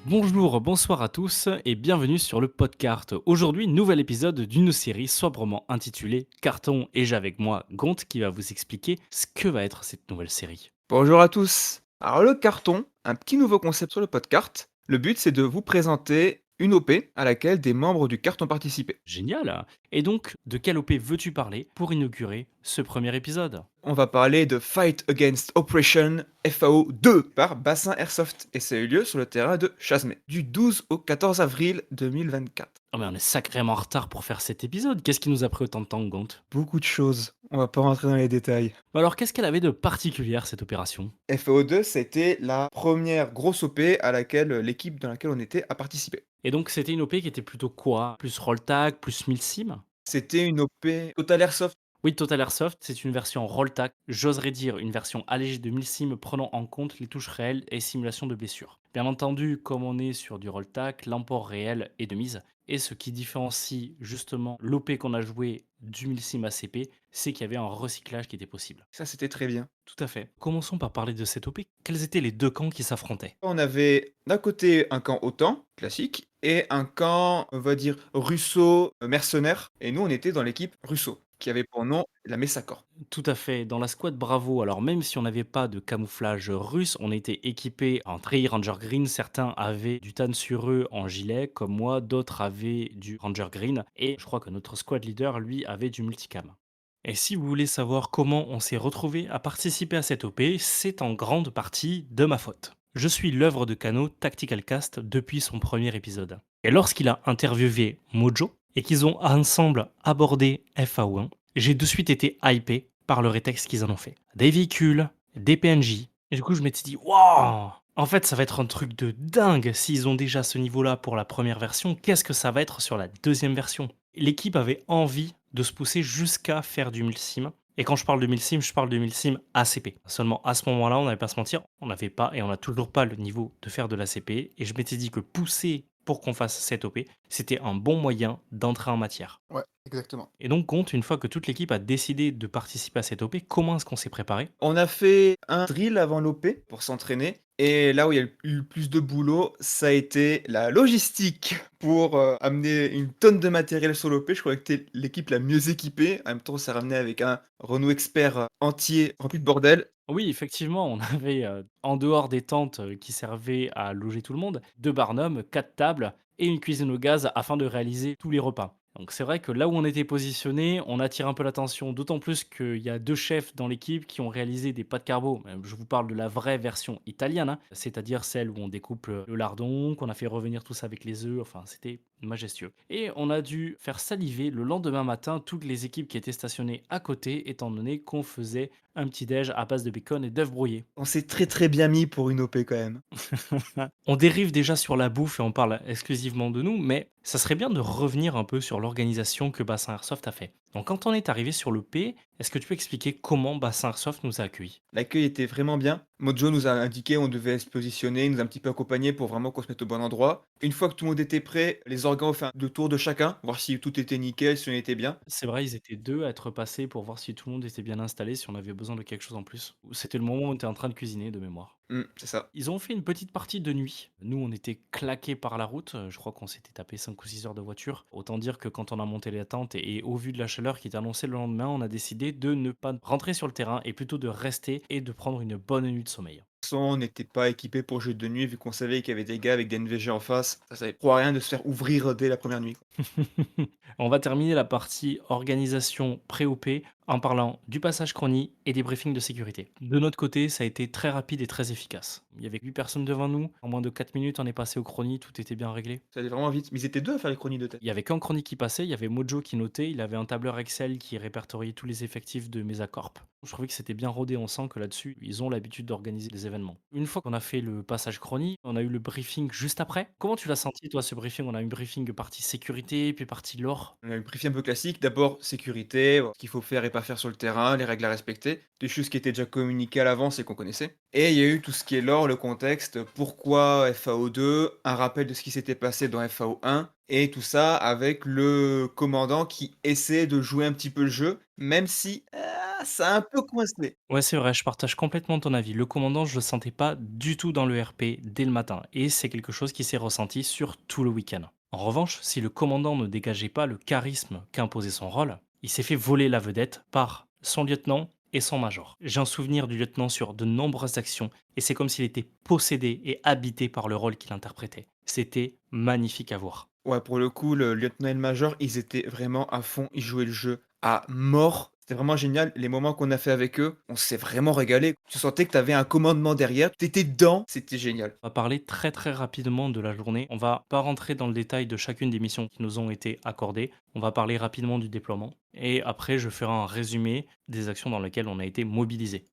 Bonjour, bonsoir à tous et bienvenue sur le podcast. Aujourd'hui, nouvel épisode d'une série sobrement intitulée Carton et j'ai avec moi Gont qui va vous expliquer ce que va être cette nouvelle série. Bonjour à tous. Alors le carton, un petit nouveau concept sur le podcast. Le but c'est de vous présenter une OP à laquelle des membres du carton ont participé. Génial, hein. Et donc, de quelle OP veux-tu parler pour inaugurer ce premier épisode? On va parler de Fight Against Oppression FAO 2 par Bassin Airsoft et ça a eu lieu sur le terrain de Chasmey du 12 au 14 avril 2024. Oh mais on est sacrément en retard pour faire cet épisode. Qu'est-ce qui nous a pris autant de temps, Gont? Beaucoup de choses, on va pas rentrer dans les détails. Alors, qu'est-ce qu'elle avait de particulière cette opération? FAO 2 c'était la première grosse OP à laquelle l'équipe dans laquelle on était a participé. Et donc, c'était une OP qui était plutôt quoi? Plus Rolltag, plus Milsim? C'était une OP Total Airsoft. Oui, Total Airsoft, c'est une version Rolltag, j'oserais dire une version allégée de Milsim prenant en compte les touches réelles et simulation de blessures. Bien entendu, comme on est sur du Rolltag, l'emport réel est de mise, et ce qui différencie justement l'OP qu'on a joué du Milsim ACP, c'est qu'il y avait un recyclage qui était possible. Ça c'était très bien. Tout à fait. Commençons par parler de cette OP. Quels étaient les deux camps qui s'affrontaient? On avait d'un côté un camp OTAN, classique, et un camp, on va dire, russo, mercenaire, et nous on était dans l'équipe russo, qui avait pour nom la Messacor. Tout à fait. Dans la squad Bravo, alors même si on n'avait pas de camouflage russe, on était équipés en treillis Ranger Green. Certains avaient du tan sur eux en gilet, comme moi, d'autres avaient du Ranger Green. Et je crois que notre squad leader, lui, avait du multicam. Et si vous voulez savoir comment on s'est retrouvé à participer à cette OP, c'est en grande partie de ma faute. Je suis l'œuvre de Kano Tactical Cast depuis son premier épisode. Et lorsqu'il a interviewé Mojo et qu'ils ont ensemble abordé FAO1, j'ai de suite été hypé par le rétexte qu'ils en ont fait. Des véhicules, des PNJ. Et du coup, je m'étais dit, waouh! En fait, ça va être un truc de dingue s'ils ont déjà ce niveau-là pour la première version. Qu'est-ce que ça va être sur la deuxième version? L'équipe avait envie de se pousser jusqu'à faire du Milsim. Et quand je parle de Milsim, je parle de Milsim ACP. Seulement à ce moment-là, on n'avait pas à se mentir, on n'avait pas et on n'a toujours pas le niveau de faire de l'ACP. Et je m'étais dit que pousser pour qu'on fasse cette OP, c'était un bon moyen d'entrer en matière. Ouais, exactement. Et donc, compte, une fois que toute l'équipe a décidé de participer à cette OP, comment est-ce qu'on s'est préparé? On a fait un drill avant l'OP pour s'entraîner, et là où il y a eu le plus de boulot, ça a été la logistique pour, amener une tonne de matériel sur l'OP. Je crois que tu l'équipe la mieux équipée. En même temps, on s'est ramené avec un Renault Expert, entier rempli de bordel. Oui, effectivement, on avait, en dehors des tentes qui servaient à loger tout le monde, 2 barnums, 4 tables et une cuisine au gaz afin de réaliser tous les repas. Donc c'est vrai que là où on était positionné, on attire un peu l'attention, d'autant plus qu'il y a 2 chefs dans l'équipe qui ont réalisé des pâtes carbo. Je vous parle de la vraie version italienne, hein, c'est-à-dire celle où on découpe le lardon, qu'on a fait revenir tout ça avec les œufs, enfin c'était majestueux. Et on a dû faire saliver le lendemain matin toutes les équipes qui étaient stationnées à côté, étant donné qu'on faisait un petit déj à base de bacon et d'œufs brouillés. On s'est très, très bien mis pour une OP quand même. On dérive déjà sur la bouffe et on parle exclusivement de nous, mais ça serait bien de revenir un peu sur l'organisation que Bassin Airsoft a fait. Donc quand on est arrivé sur le P, est-ce que tu peux expliquer comment Bassin Airsoft nous a accueillis? L'accueil était vraiment bien. Mojo nous a indiqué où on devait se positionner, il nous a un petit peu accompagnés pour vraiment qu'on se mette au bon endroit. Une fois que tout le monde était prêt, les organes ont fait le tour de chacun, voir si tout était nickel, si on était bien. C'est vrai, ils étaient 2 à être passés pour voir si tout le monde était bien installé, si on avait besoin de quelque chose en plus. C'était le moment où on était en train de cuisiner de mémoire. C'est ça. Ils ont fait une petite partie de nuit. Nous, on était claqués par la route. Je crois qu'on s'était tapé 5 ou 6 heures de voiture. Autant dire que quand on a monté les tentes et au vu de la chaleur qui était annoncée le lendemain, on a décidé de ne pas rentrer sur le terrain et plutôt de rester et de prendre une bonne nuit de sommeil. De toute façon, on n'était pas équipé pour jouer de nuit vu qu'on savait qu'il y avait des gars avec des NVG en face. Ça servait trop à rien de se faire ouvrir dès la première nuit, quoi. On va terminer la partie organisation pré-OP en parlant du passage chrony et des briefings de sécurité. De notre côté, ça a été très rapide et très efficace. Il y avait 8 personnes devant nous. En moins de 4 minutes, on est passé au chrony, tout était bien réglé. Ça allait vraiment vite. Mais ils étaient 2 à faire les chroniques de tête. Il y avait qu'un chronique qui passait, il y avait Mojo qui notait, il avait un tableur Excel qui répertoriait tous les effectifs de Mesacorp. Je trouvais que c'était bien rodé, on sent que là-dessus, ils ont l'habitude d'organiser des événements. Une fois qu'on a fait le passage chronique, on a eu le briefing juste après. Comment tu l'as senti, toi, ce briefing? On a eu un briefing partie sécurité, puis partie lore. On a eu le briefing un peu classique. D'abord, sécurité, ce qu'il faut faire et pas faire sur le terrain, les règles à respecter, des choses qui étaient déjà communiquées à l'avance et qu'on connaissait. Et il y a eu tout ce qui est lore, le contexte, pourquoi FAO 2, un rappel de ce qui s'était passé dans FAO 1, et tout ça avec le commandant qui essaie de jouer un petit peu le jeu, même si ça a un peu coincé. Ouais, c'est vrai, je partage complètement ton avis. Le commandant, je le sentais pas du tout dans le RP dès le matin, et c'est quelque chose qui s'est ressenti sur tout le week-end. En revanche, si le commandant ne dégageait pas le charisme qu'imposait son rôle, il s'est fait voler la vedette par son lieutenant et son major. J'ai un souvenir du lieutenant sur de nombreuses actions, et c'est comme s'il était possédé et habité par le rôle qu'il interprétait. C'était magnifique à voir. Ouais, pour le coup, le lieutenant et le major, ils étaient vraiment à fond, ils jouaient le jeu à mort. C'était vraiment génial. Les moments qu'on a fait avec eux, on s'est vraiment régalé. Tu sentais que tu avais un commandement derrière, tu étais dedans, c'était génial. On va parler très très rapidement de la journée. On va pas rentrer dans le détail de chacune des missions qui nous ont été accordées. On va parler rapidement du déploiement. Et après, je ferai un résumé des actions dans lesquelles on a été mobilisé.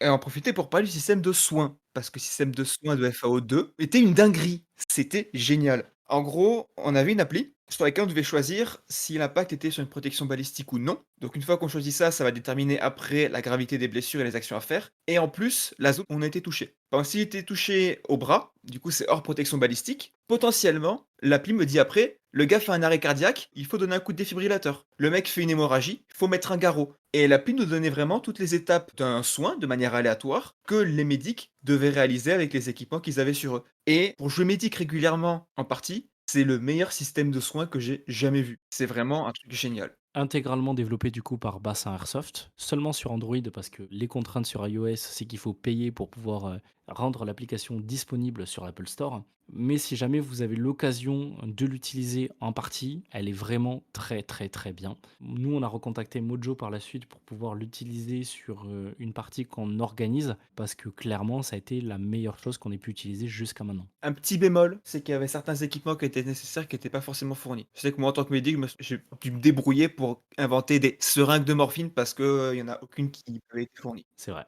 Et en profiter pour parler du système de soins, parce que le système de soins de FAO 2 était une dinguerie. C'était génial. En gros, on avait une appli sur laquelle on devait choisir si l'impact était sur une protection balistique ou non. Donc une fois qu'on choisit ça, ça va déterminer après la gravité des blessures et les actions à faire. Et en plus, la zone où on a été touché. Par exemple, s'il était touché au bras, du coup c'est hors protection balistique, potentiellement, l'appli me dit après, le gars fait un arrêt cardiaque, il faut donner un coup de défibrillateur. Le mec fait une hémorragie, il faut mettre un garrot. Et l'appli nous donnait vraiment toutes les étapes d'un soin de manière aléatoire que les médics devaient réaliser avec les équipements qu'ils avaient sur eux. Et pour jouer médic régulièrement en partie, c'est le meilleur système de soins que j'ai jamais vu. C'est vraiment un truc génial. Intégralement développé du coup par Bassin Airsoft, seulement sur Android parce que les contraintes sur iOS, c'est qu'il faut payer pour pouvoir rendre l'application disponible sur l'Apple Store. Mais si jamais vous avez l'occasion de l'utiliser en partie, elle est vraiment très très très bien. Nous, on a recontacté Mojo par la suite pour pouvoir l'utiliser sur une partie qu'on organise parce que clairement, ça a été la meilleure chose qu'on ait pu utiliser jusqu'à maintenant. Un petit bémol, c'est qu'il y avait certains équipements qui étaient nécessaires qui n'étaient pas forcément fournis. Je sais que moi, en tant que médic, j'ai dû me débrouiller pour inventer des seringues de morphine parce que, il y en a aucune qui avait été fournie. C'est vrai.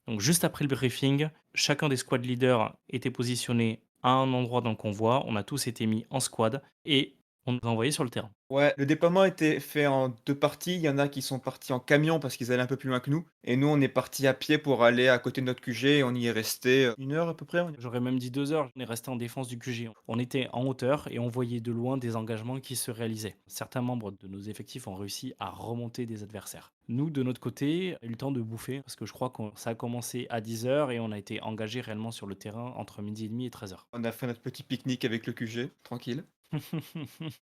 Donc juste après le briefing, chacun des squad leaders était positionné à un endroit dans le convoi, on a tous été mis en squad et on nous a envoyés sur le terrain. Ouais, le déploiement était fait en 2 parties. Il y en a qui sont partis en camion parce qu'ils allaient un peu plus loin que nous et nous, on est partis à pied pour aller à côté de notre QG et on y est resté, 1 heure à peu près. J'aurais même dit 2 heures, on est resté en défense du QG. On était en hauteur et on voyait de loin des engagements qui se réalisaient. Certains membres de nos effectifs ont réussi à remonter des adversaires. Nous, de notre côté, on a eu le temps de bouffer parce que je crois que ça a commencé à 10 heures et on a été engagé réellement sur le terrain entre midi et demi et 13 heures. On a fait notre petit pique-nique avec le QG, tranquille.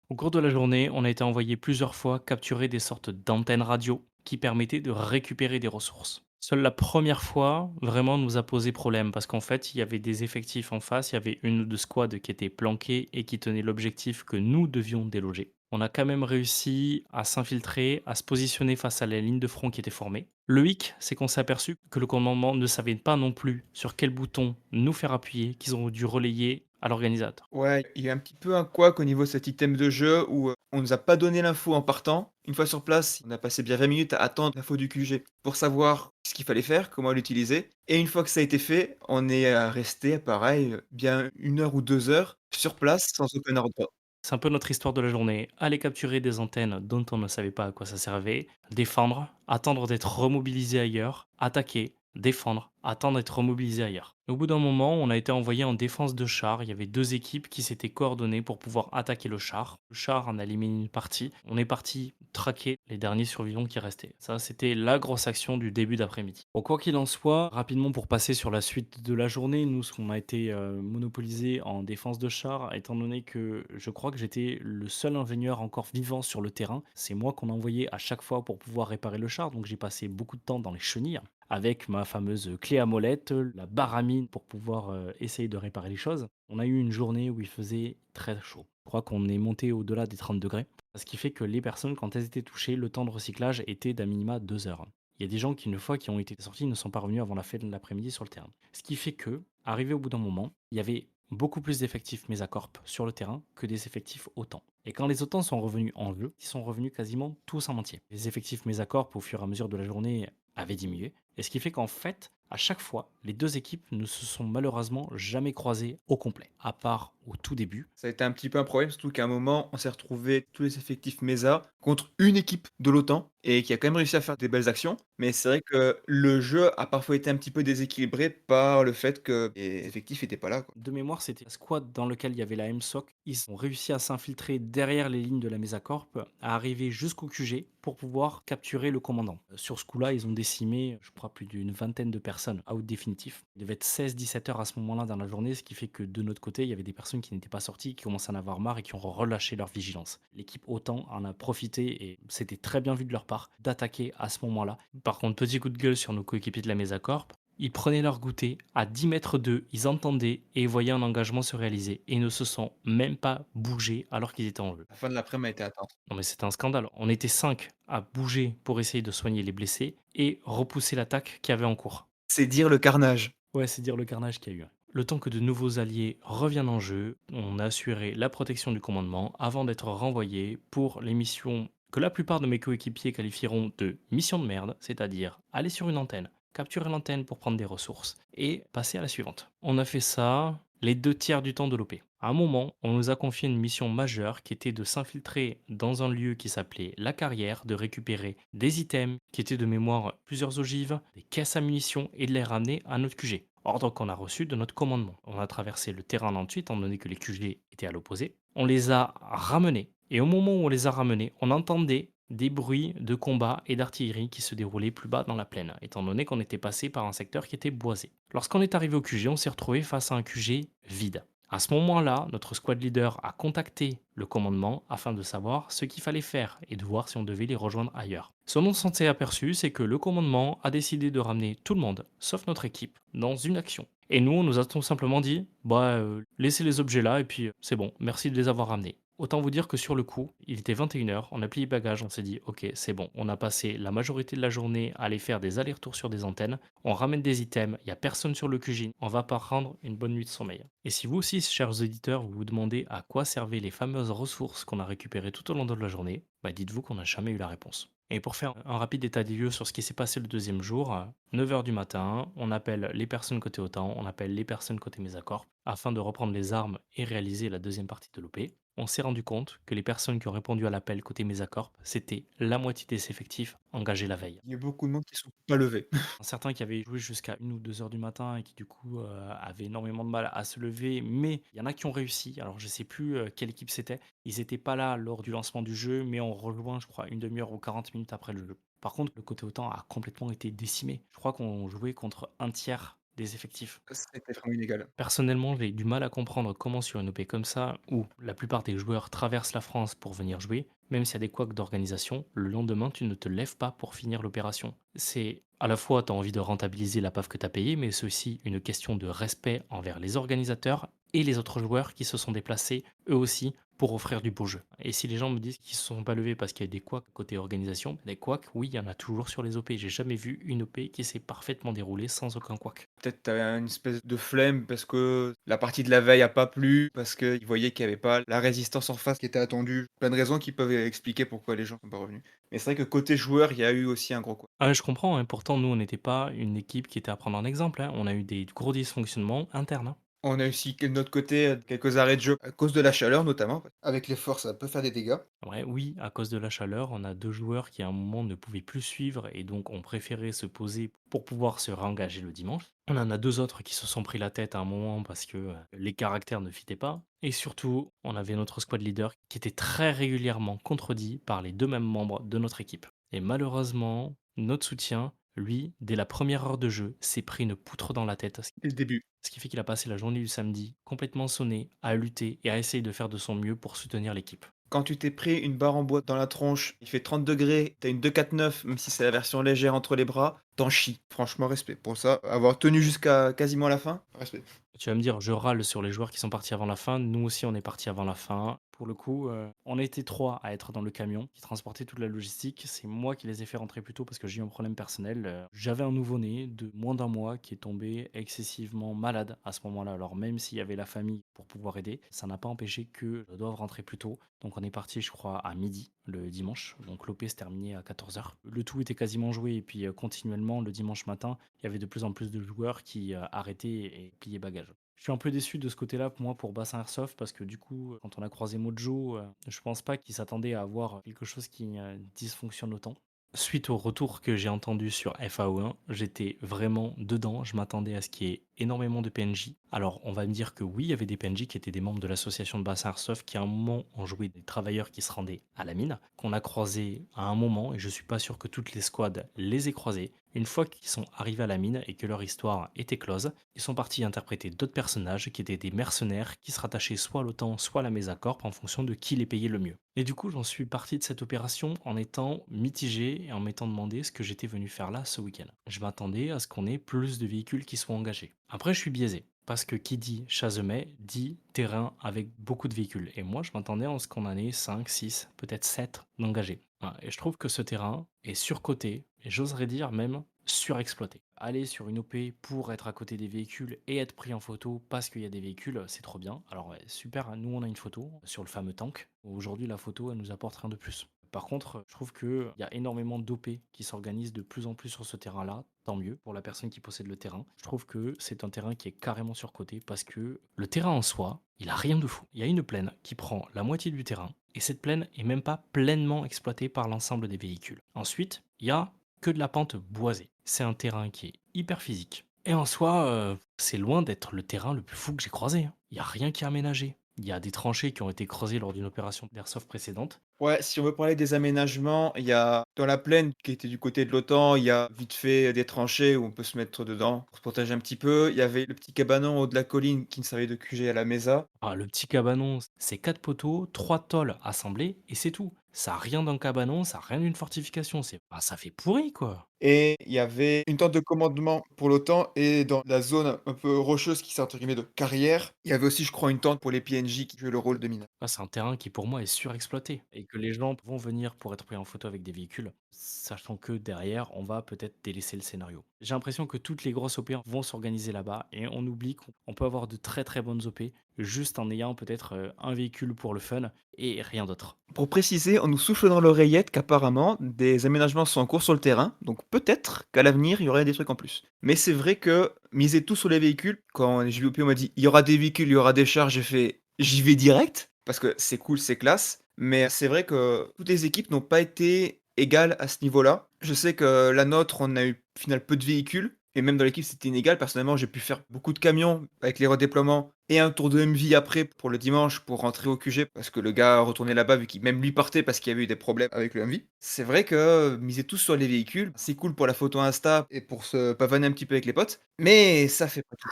Au cours de la journée, on a été envoyé plusieurs fois capturer des sortes d'antennes radio qui permettaient de récupérer des ressources. Seule la première fois, vraiment, nous a posé problème parce qu'en fait, il y avait des effectifs en face, il y avait une ou deux squads qui étaient planqués et qui tenaient l'objectif que nous devions déloger. On a quand même réussi à s'infiltrer, à se positionner face à la ligne de front qui était formée. Le hic, c'est qu'on s'est aperçu que le commandement ne savait pas non plus sur quel bouton nous faire appuyer, qu'ils ont dû relayer à l'organisateur. Ouais, il y a un petit peu un couac au niveau de cet item de jeu où, on nous a pas donné l'info en partant. Une fois sur place, on a passé bien 20 minutes à attendre l'info du QG pour savoir ce qu'il fallait faire, comment l'utiliser et une fois que ça a été fait, on est, resté pareil, bien 1 heure ou 2 heures sur place sans aucun ordre. C'est un peu notre histoire de la journée. Aller capturer des antennes dont on ne savait pas à quoi ça servait, défendre, attendre d'être remobilisé ailleurs, attaquer, défendre, attendre d'être remobilisé ailleurs. Au bout d'un moment, on a été envoyé en défense de char. Il y avait deux équipes qui s'étaient coordonnées pour pouvoir attaquer le char. Le char en a éliminé une partie. On est parti traquer les derniers survivants qui restaient. Ça, c'était la grosse action du début d'après-midi. Bon, quoi qu'il en soit, rapidement pour passer sur la suite de la journée, nous, on a été monopolisé en défense de char, étant donné que je crois que j'étais le seul ingénieur encore vivant sur le terrain. C'est moi qu'on envoyait à chaque fois pour pouvoir réparer le char, donc j'ai passé beaucoup de temps dans les chenilles avec ma fameuse clé à molette, la baramine pour pouvoir essayer de réparer les choses. On a eu une journée où il faisait très chaud. Je crois qu'on est monté au-delà des 30 degrés. Ce qui fait que les personnes, quand elles étaient touchées, le temps de recyclage était d'à minima 2 heures. Il y a des gens qui, une fois qui ont été sortis, ne sont pas revenus avant la fin de l'après-midi sur le terrain. Ce qui fait que, arrivé au bout d'un moment, il y avait beaucoup plus d'effectifs Mesacorp sur le terrain que des effectifs OTAN. Et quand les OTAN sont revenus en jeu, ils sont revenus quasiment tous en entier. Les effectifs Mesacorp, au fur et à mesure de la journée, avaient diminué. Et ce qui fait qu'en fait, à chaque fois, les deux équipes ne se sont malheureusement jamais croisées au complet, à part au tout début. Ça a été un petit peu un problème, surtout qu'à un moment, on s'est retrouvé tous les effectifs MESA contre une équipe de l'OTAN et qui a quand même réussi à faire des belles actions. Mais c'est vrai que le jeu a parfois été un petit peu déséquilibré par le fait que les effectifs étaient pas là, quoi. De mémoire, c'était un squad dans lequel il y avait la MSOC. Ils ont réussi à s'infiltrer derrière les lignes de la Mesacorp, à arriver jusqu'au QG pour pouvoir capturer le commandant. Sur ce coup-là, ils ont décimé, je crois, plus d'une vingtaine de personnes, out définitif. Il devait être 16-17 heures à ce moment-là dans la journée, ce qui fait que de notre côté, il y avait des personnes qui n'étaient pas sorties, qui commençaient à en avoir marre et qui ont relâché leur vigilance. L'équipe OTAN en a profité et c'était très bien vu de leur part d'attaquer à ce moment-là. Par contre, petit coup de gueule sur nos coéquipiers de la Mesacorp, ils prenaient leur goûter, à 10 mètres d'eux, ils entendaient et voyaient un engagement se réaliser et ne se sont même pas bougés alors qu'ils étaient en jeu. La fin de l'après-midi a été attente. Non mais c'était un scandale. On était 5 à bouger pour essayer de soigner les blessés et repousser l'attaque qu'il y avait en cours. C'est dire le carnage. Ouais, c'est dire le carnage qu'il y a eu. Le temps que de nouveaux alliés reviennent en jeu, on a assuré la protection du commandement avant d'être renvoyés pour les missions que la plupart de mes coéquipiers qualifieront de missions de merde, c'est-à-dire aller sur une antenne, capturer l'antenne pour prendre des ressources et passer à la suivante. On a fait ça les 2 tiers du temps de l'OP. À un moment, on nous a confié une mission majeure qui était de s'infiltrer dans un lieu qui s'appelait la carrière, de récupérer des items qui étaient de mémoire plusieurs ogives, des caisses à munitions et de les ramener à notre QG. Ordre qu'on a reçu de notre commandement. On a traversé le terrain ensuite, étant donné que les QG étaient à l'opposé. On les a ramenés. Et au moment où on les a ramenés, on entendait des bruits de combat et d'artillerie qui se déroulaient plus bas dans la plaine, étant donné qu'on était passé par un secteur qui était boisé. Lorsqu'on est arrivé au QG, on s'est retrouvé face à un QG vide. À ce moment-là, notre squad leader a contacté le commandement afin de savoir ce qu'il fallait faire et de voir si on devait les rejoindre ailleurs. Ce dont on s'est aperçu, c'est que le commandement a décidé de ramener tout le monde, sauf notre équipe, dans une action. Et nous, on nous a tout simplement dit, bah, laissez les objets là et puis c'est bon, merci de les avoir ramenés. Autant vous dire que sur le coup, il était 21 h, on a plié bagages, on s'est dit, ok, c'est bon, on a passé la majorité de la journée à aller faire des allers-retours sur des antennes, on ramène des items, il n'y a personne sur le QG, on va pas rendre une bonne nuit de sommeil. Et si vous aussi, chers auditeurs, vous vous demandez à quoi servaient les fameuses ressources qu'on a récupérées tout au long de la journée, bah dites-vous qu'on n'a jamais eu la réponse. Et pour faire un rapide état des lieux sur ce qui s'est passé le deuxième jour, 9 h du matin, on appelle les personnes côté OTAN, on appelle les personnes côté Mesacorp, afin de reprendre les armes et réaliser la deuxième partie de l'OP. On s'est rendu compte que les personnes qui ont répondu à l'appel côté Mesacorp, c'était la moitié des effectifs engagés la veille. Il y a beaucoup de monde qui sont pas levés. Certains qui avaient joué jusqu'à 1 ou 2 heures du matin et qui du coup, avaient énormément de mal à se lever, mais il y en a qui ont réussi. Alors je sais plus, quelle équipe c'était. Ils étaient pas là lors du lancement du jeu, mais ont rejoint je crois une demi heure ou 40 minutes après le jeu. Par contre, le côté OTAN a complètement été décimé. Je crois qu'on jouait contre un tiers des effectifs. C'était vraiment inégal. Personnellement, j'ai du mal à comprendre comment sur une OP comme ça, où la plupart des joueurs traversent la France pour venir jouer, même s'il y a des couacs d'organisation, le lendemain, tu ne te lèves pas pour finir l'opération. C'est à la fois, tu as envie de rentabiliser la PAF que tu as payée, mais c'est aussi une question de respect envers les organisateurs et les autres joueurs qui se sont déplacés, eux aussi, pour offrir du beau jeu. Et si les gens me disent qu'ils ne se sont pas levés parce qu'il y a des couacs côté organisation, des couacs, oui, il y en a toujours sur les OP. J'ai jamais vu une OP qui s'est parfaitement déroulée sans aucun couac. Peut-être tu une espèce de flemme parce que la partie de la veille a pas plu, parce qu'ils voyaient qu'il y avait pas la résistance en face qui était attendue. Plein de raisons qui peuvent expliquer pourquoi les gens sont pas revenus. Mais c'est vrai que côté joueur, il y a eu aussi un gros quoi. Ah, je comprends, hein, pourtant nous on n'était pas une équipe qui était à prendre en exemple, hein. On a eu des gros dysfonctionnements internes, hein. On a aussi de notre côté, quelques arrêts de jeu à cause de la chaleur notamment. Avec les forces, ça peut faire des dégâts. Ouais, oui, à cause de la chaleur, on a 2 joueurs qui à un moment ne pouvaient plus suivre et donc ont préféré se poser pour pouvoir se réengager le dimanche. On en a 2 autres qui se sont pris la tête à un moment parce que, les caractères ne fitaient pas et surtout, on avait notre squad leader qui était très régulièrement contredit par les 2 mêmes membres de notre équipe et malheureusement, notre soutien, lui, dès la première heure de jeu, s'est pris une poutre dans la tête. Dès le début. Ce qui fait qu'il a passé la journée du samedi complètement sonné, à lutter et à essayer de faire de son mieux pour soutenir l'équipe. Quand tu t'es pris une barre en bois dans la tronche, il fait 30 degrés, t'as une 249, même si c'est la version légère entre les bras, t'en chies. Franchement, respect pour ça. Avoir tenu jusqu'à quasiment la fin, respect. Tu vas me dire, je râle sur les joueurs qui sont partis avant la fin. Nous aussi, on est partis avant la fin. Pour le coup, on était 3 à être dans le camion qui transportait toute la logistique. C'est moi qui les ai fait rentrer plus tôt parce que j'ai eu un problème personnel. J'avais un nouveau-né de moins d'un mois qui est tombé excessivement malade à ce moment-là. Alors même s'il y avait la famille pour pouvoir aider, ça n'a pas empêché que je doive rentrer plus tôt. Donc on est parti, je crois, à midi le dimanche. Donc l'OP se terminait à 14 h. Le tout était quasiment joué et puis continuellement le dimanche matin, il y avait de plus en plus de joueurs qui arrêtaient et pliaient bagages. Je suis un peu déçu de ce côté-là, pour moi, pour Bassin Airsoft, parce que du coup, quand on a croisé Mojo, je pense pas qu'il s'attendait à avoir quelque chose qui, dysfonctionne autant. Suite au retour que j'ai entendu sur FAO1, j'étais vraiment dedans. Je m'attendais à ce qu'il y ait énormément de PNJ. Alors, on va me dire que oui, il y avait des PNJ qui étaient des membres de l'association de Bassin Airsoft qui, à un moment, ont joué des travailleurs qui se rendaient à la mine, qu'on a croisés à un moment, et je suis pas sûr que toutes les squads les aient croisés. Une fois qu'ils sont arrivés à la mine et que leur histoire était close, ils sont partis interpréter d'autres personnages qui étaient des mercenaires qui se rattachaient soit à l'OTAN, soit à la Mesacorp en fonction de qui les payait le mieux. Et du coup, j'en suis parti de cette opération en étant mitigé et en m'étant demandé ce que j'étais venu faire là ce week-end. Je m'attendais à ce qu'on ait plus de véhicules qui soient engagés. Après, je suis biaisé. Parce que qui dit Chazemais dit terrain avec beaucoup de véhicules. Et moi, je m'attendais à ce qu'on en ait 5, 6, peut-être 7 d'engagés. Voilà. Et je trouve que ce terrain est surcoté, et j'oserais dire même surexploité. Aller sur une OP pour être à côté des véhicules et être pris en photo parce qu'il y a des véhicules, c'est trop bien. Alors ouais, super, hein, nous on a une photo sur le fameux tank. Aujourd'hui, la photo, elle nous apporte rien de plus. Par contre, je trouve qu'il y a énormément d'OP qui s'organisent de plus en plus sur ce terrain-là. Tant mieux pour la personne qui possède le terrain. Je trouve que c'est un terrain qui est carrément surcoté parce que le terrain en soi, il a rien de fou. Il y a une plaine qui prend la moitié du terrain et cette plaine est même pas pleinement exploitée par l'ensemble des véhicules. Ensuite, il y a que de la pente boisée. C'est un terrain qui est hyper physique. Et en soi, c'est loin d'être le terrain le plus fou que j'ai croisé, hein. Il y a rien qui est aménagé. Il y a des tranchées qui ont été creusées lors d'une opération d'airsoft précédente. Ouais, si on veut parler des aménagements, il y a dans la plaine qui était du côté de l'OTAN, il y a vite fait des tranchées où on peut se mettre dedans pour se protéger un petit peu. Il y avait le petit cabanon au haut de la colline qui ne servait de QG à la mesa. Ah, le petit cabanon, c'est 4 poteaux, 3 tôles assemblées et c'est tout. Ça a rien d'un cabanon, ça a rien d'une fortification, ça fait pourri, quoi. Et il y avait une tente de commandement pour l'OTAN et dans la zone un peu rocheuse qui sert entre guillemets de carrière, il y avait aussi je crois une tente pour les PNJ qui jouaient le rôle de mineur. Ah, c'est un terrain qui pour moi est surexploité et que les gens vont venir pour être pris en photo avec des véhicules, sachant que derrière, on va peut-être délaisser le scénario. J'ai l'impression que toutes les grosses OP vont s'organiser là-bas et on oublie qu'on peut avoir de très très bonnes OP juste en ayant peut-être un véhicule pour le fun et rien d'autre. Pour préciser, on nous souffle dans l'oreillette qu'apparemment des aménagements sont en cours sur le terrain, donc peut-être qu'à l'avenir il y aurait des trucs en plus. Mais c'est vrai que miser tout sur les véhicules, quand JVOP on m'a dit il y aura des véhicules, il y aura des chars, j'ai fait j'y vais direct parce que c'est cool, c'est classe. Mais c'est vrai que toutes les équipes n'ont pas été égales à ce niveau-là. Je sais que la nôtre, on a eu au final peu de véhicules, et même dans l'équipe, c'était inégal. Personnellement, j'ai pu faire beaucoup de camions avec les redéploiements et un tour de MV après pour le dimanche pour rentrer au QG parce que le gars retournait là-bas vu qu'il même lui partait parce qu'il y avait eu des problèmes avec le MV. C'est vrai que miser tous sur les véhicules, c'est cool pour la photo Insta et pour se pavaner un petit peu avec les potes, mais ça fait pas tout.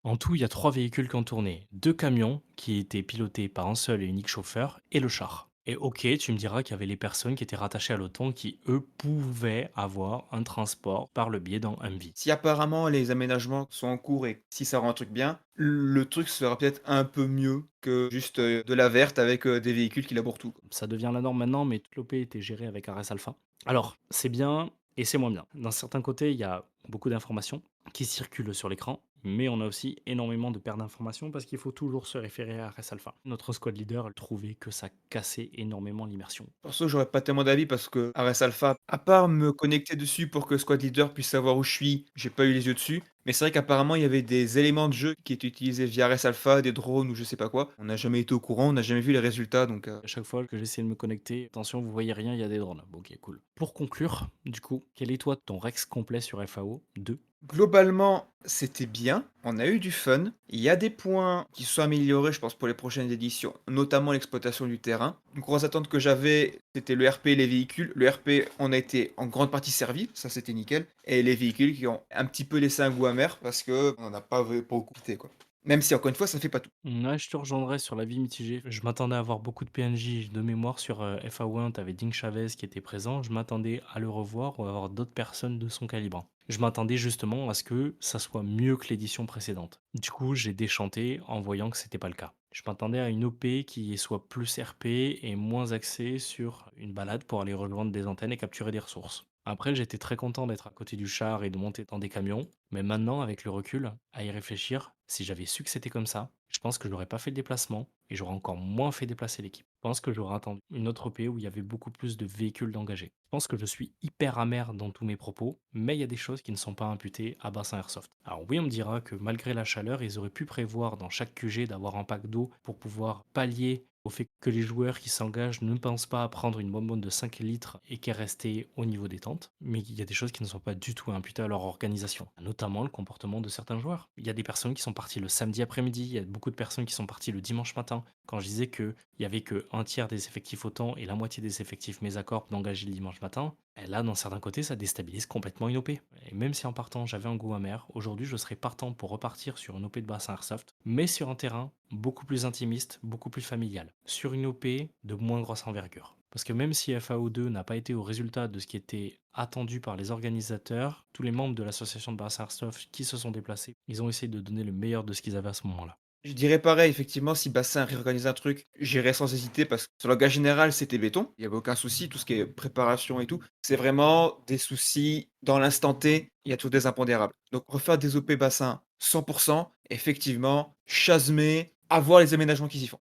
En tout, il y a 3 véhicules qui ont tourné, 2 camions qui étaient pilotés par un seul et unique chauffeur et le char. Et OK, tu me diras qu'il y avait les personnes qui étaient rattachées à l'OTAN qui, eux, pouvaient avoir un transport par le biais d'un Humvee. Si apparemment les aménagements sont en cours et si ça rend un truc bien, le truc sera peut-être un peu mieux que juste de la verte avec des véhicules qui labourent tout, quoi. Ça devient la norme maintenant, mais toute l'OP était gérée avec Ares Alpha. Alors, c'est bien et c'est moins bien. D'un certain côté, il y a beaucoup d'informations qui circulent sur l'écran, mais on a aussi énormément de pertes d'informations parce qu'il faut toujours se référer à Ares Alpha. Notre squad leader trouvait que ça cassait énormément l'immersion. Perso, j'aurais pas tellement d'avis parce que Ares Alpha, à part me connecter dessus pour que Squad Leader puisse savoir où je suis, j'ai pas eu les yeux dessus. Mais c'est vrai qu'apparemment, il y avait des éléments de jeu qui étaient utilisés via Ares Alpha, des drones ou je sais pas quoi. On n'a jamais été au courant, on n'a jamais vu les résultats, donc À chaque fois que j'essaie de me connecter, attention, vous voyez rien, il y a des drones. Bon, ok, cool. Pour conclure, du coup, quel est toi ton Rex complet sur FAO 2? globalement, c'était bien. On a eu du fun. Il y a des points qui sont améliorés, je pense, pour les prochaines éditions, notamment l'exploitation du terrain. Une grosse attente que j'avais, c'était le RP et les véhicules. Le RP, on a été en grande partie servi, ça c'était nickel. Et les véhicules qui ont un petit peu laissé un goût amer parce que on n'en a pas beaucoup quitté, quoi. Même si, encore une fois, ça fait pas tout. Ouais, je te rejoindrai sur l'avis mitigé. Je m'attendais à avoir beaucoup de PNJ de mémoire sur FAO1. T'avais Ding Chavez qui était présent. Je m'attendais à le revoir ou à avoir d'autres personnes de son calibre. Je m'attendais justement à ce que ça soit mieux que l'édition précédente. Du coup, j'ai déchanté en voyant que c'était pas le cas. Je m'attendais à une OP qui soit plus RP et moins axée sur une balade pour aller rejoindre des antennes et capturer des ressources. Après, j'étais très content d'être à côté du char et de monter dans des camions, mais maintenant, avec le recul, à y réfléchir, si j'avais su que c'était comme ça, Je pense que j'aurais pas fait le déplacement et j'aurais encore moins fait déplacer l'équipe. Je pense que j'aurais attendu une autre OP où il y avait beaucoup plus de véhicules d'engagés. Je pense que je suis hyper amer dans tous mes propos, mais il y a des choses qui ne sont pas imputées à Bassin Airsoft. Alors oui, on me dira que malgré la chaleur, ils auraient pu prévoir dans chaque QG d'avoir un pack d'eau pour pouvoir pallier au fait que les joueurs qui s'engagent ne pensent pas à prendre une bonbonne de 5 litres et qu'elle restait au niveau des tentes. Mais il y a des choses qui ne sont pas du tout imputées à leur organisation, notamment le comportement de certains joueurs. Il y a des personnes qui sont parties le samedi après-midi, il y a beaucoup de personnes qui sont parties le dimanche matin. Quand je disais qu'il y avait que un tiers des effectifs autant et la moitié des effectifs Mesacorp d'engagés le dimanche matin, et là, dans certains côtés, ça déstabilise complètement une OP. Et même si en partant, j'avais un goût amer, aujourd'hui, je serais partant pour repartir sur une OP de bassin Airsoft, mais sur un terrain beaucoup plus intimiste, beaucoup plus familial. Sur une OP de moins grosse envergure. Parce que même si FAO2 n'a pas été au résultat de ce qui était attendu par les organisateurs, tous les membres de l'association de bassin Airsoft qui se sont déplacés, ils ont essayé de donner le meilleur de ce qu'ils avaient à ce moment-là. Je dirais pareil, effectivement, si Bassin réorganise un truc, j'irais sans hésiter parce que sur le gage général, c'était béton. Il y avait aucun souci, tout ce qui est préparation et tout. C'est vraiment des soucis dans l'instant T, il y a toujours des impondérables. Donc refaire des OP Bassin 100%, effectivement, chasmer, avoir les aménagements qu'ils y font.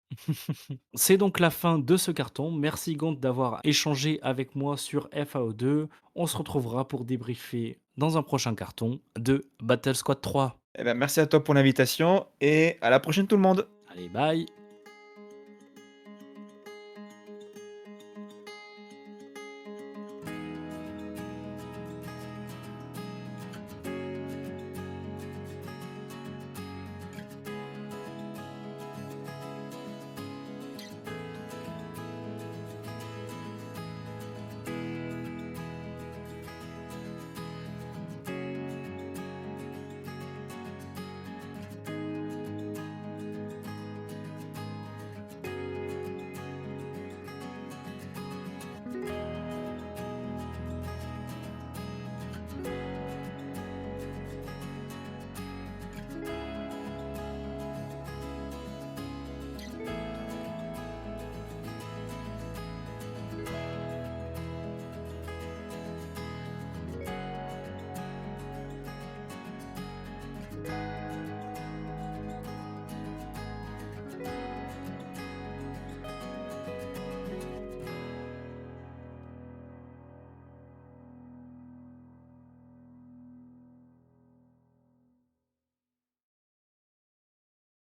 C'est donc la fin de ce carton. Merci Gond d'avoir échangé avec moi sur FAO2. On se retrouvera pour débriefer dans un prochain carton de Battle Squad 3. Eh ben, merci à toi pour l'invitation et à la prochaine tout le monde. Allez, bye!